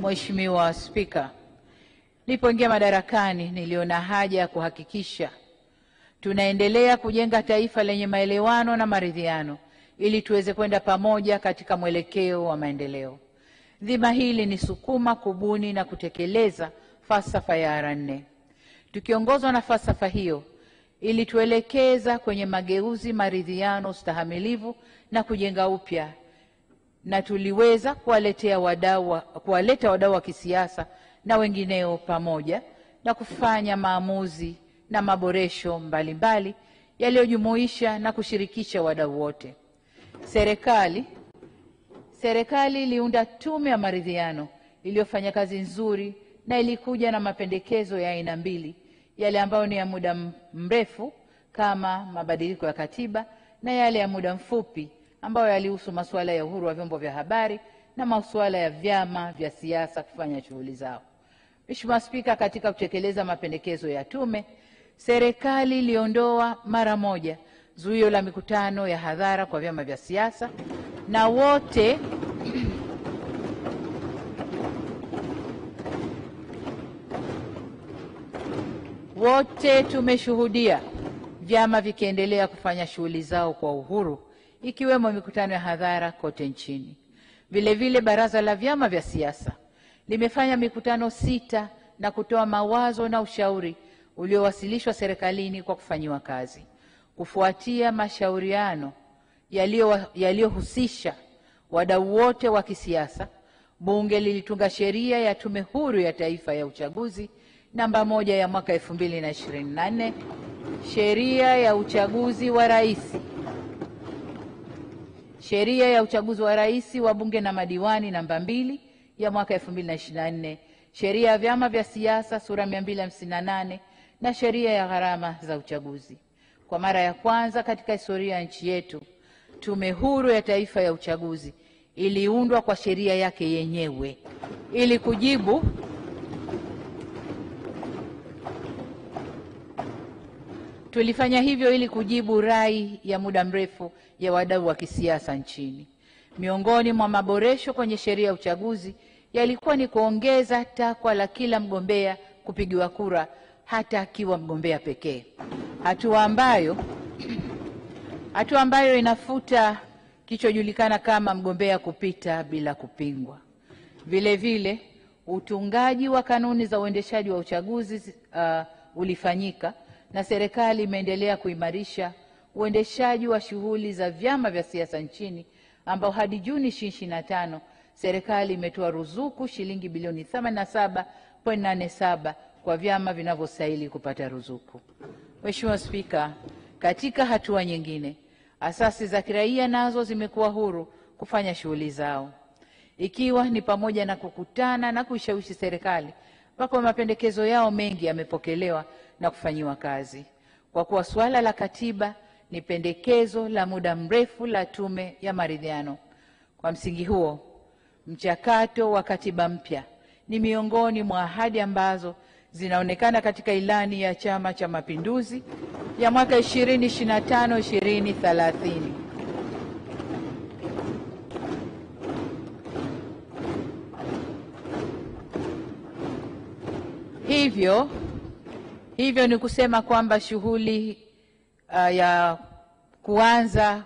Mheshimiwa Spika, nilipoingia madarakani niliona haja ya kuhakikisha tunaendelea kujenga taifa lenye maelewano na maridhiano ili tuweze kwenda pamoja katika mwelekeo wa maendeleo. Dhima hili ni sukuma kubuni na kutekeleza falsafa ya R4. Tukiongozwa na falsafa hiyo ili tuelekeza kwenye mageuzi, maridhiano, ustahamilivu na kujenga upya, na tuliweza kuwaleta wadau wa kisiasa na wengineo pamoja na kufanya maamuzi na maboresho mbalimbali yaliyojumuisha na kushirikisha wadau wote. Serikali iliunda tume ya maridhiano iliyofanya kazi nzuri na ilikuja na mapendekezo ya aina mbili, yale ambayo ni ya muda mrefu kama mabadiliko ya katiba na yale ya muda mfupi ambayo yalihusu masuala ya uhuru wa vyombo vya habari na masuala ya vyama vya siasa kufanya shughuli zao. Mheshimiwa Spika, katika kutekeleza mapendekezo ya tume, serikali iliondoa mara moja zuio la mikutano ya hadhara kwa vyama vya siasa, na wote tumeshuhudia vyama vikiendelea kufanya shughuli zao kwa uhuru, ikiwemo mikutano ya hadhara kote nchini. Vile Baraza la Vyama vya Siasa limefanya mikutano 6 na kutoa mawazo na ushauri uliowasilishwa serikalini kwa kufanyiwa kazi. Kufuatia mashauriano yaliyohusisha wadau wote wa kisiasa, Bunge lilitunga sheria ya Tume Huru ya Taifa ya Uchaguzi namba 1 ya mwaka 2024, sheria ya uchaguzi wa rais wa bunge na madiwani namba 2 ya mwaka 2024, sheria ya vyama vya siasa sura 258 na sheria ya gharama za uchaguzi. Kwa mara ya kwanza katika historia ya nchi yetu, Tume Huru ya Taifa ya Uchaguzi iliundwa kwa sheria yake yenyewe ili kujibu Tulifanya hivyo ili kujibu rai ya muda mrefu ya wadau wa kisiasa nchini. Miongoni mwa maboresho kwenye sheria ya uchaguzi yalikuwa ni kuongeza takwa la kila mgombea kupigiwa kura hata akiwa mgombea pekee, hatua ambayo inafuta kilichojulikana kama mgombea kupita bila kupingwa. Vile utungaji wa kanuni za uendeshaji wa uchaguzi ulifanyika, na serikali imeendelea kuimarisha uendeshaji wa shughuli za vyama vya siasa nchini, ambao hadi Juni 2025 serikali imetoa ruzuku shilingi bilioni 87.87 kwa vyama vinavyostahili kupata ruzuku. Mheshimiwa Spika, katika hatua nyingine, asasi za kiraia nazo zimekuwa huru kufanya shughuli zao, ikiwa ni pamoja na kukutana na kuishawishi serikali, ambapo mapendekezo yao mengi yamepokelewa na kufanyiwa kazi. Kwa kuwa suala la katiba ni pendekezo la muda mrefu la Tume ya Maridhiano, kwa msingi huo mchakato wa katiba mpya ni miongoni mwa ahadi ambazo zinaonekana katika ilani ya Chama cha Mapinduzi ya mwaka 2025-2030. Hivyo ni kusema kwamba shughuli ya kuanza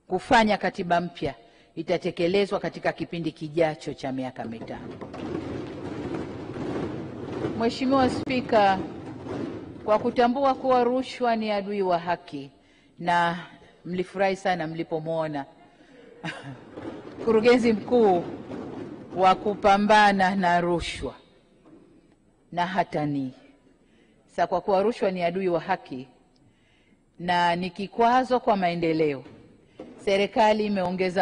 kufanya katiba mpya itatekelezwa katika kipindi kijacho cha miaka 5. Mheshimiwa Spika, kwa kutambua kuwa rushwa ni adui wa haki, na mlifurahi sana mlipomwona mkurugenzi mkuu wa kupambana na rushwa na hatani. Sasa kwa kuwa rushwa ni adui wa haki na ni kikwazo kwa maendeleo, serikali imeongeza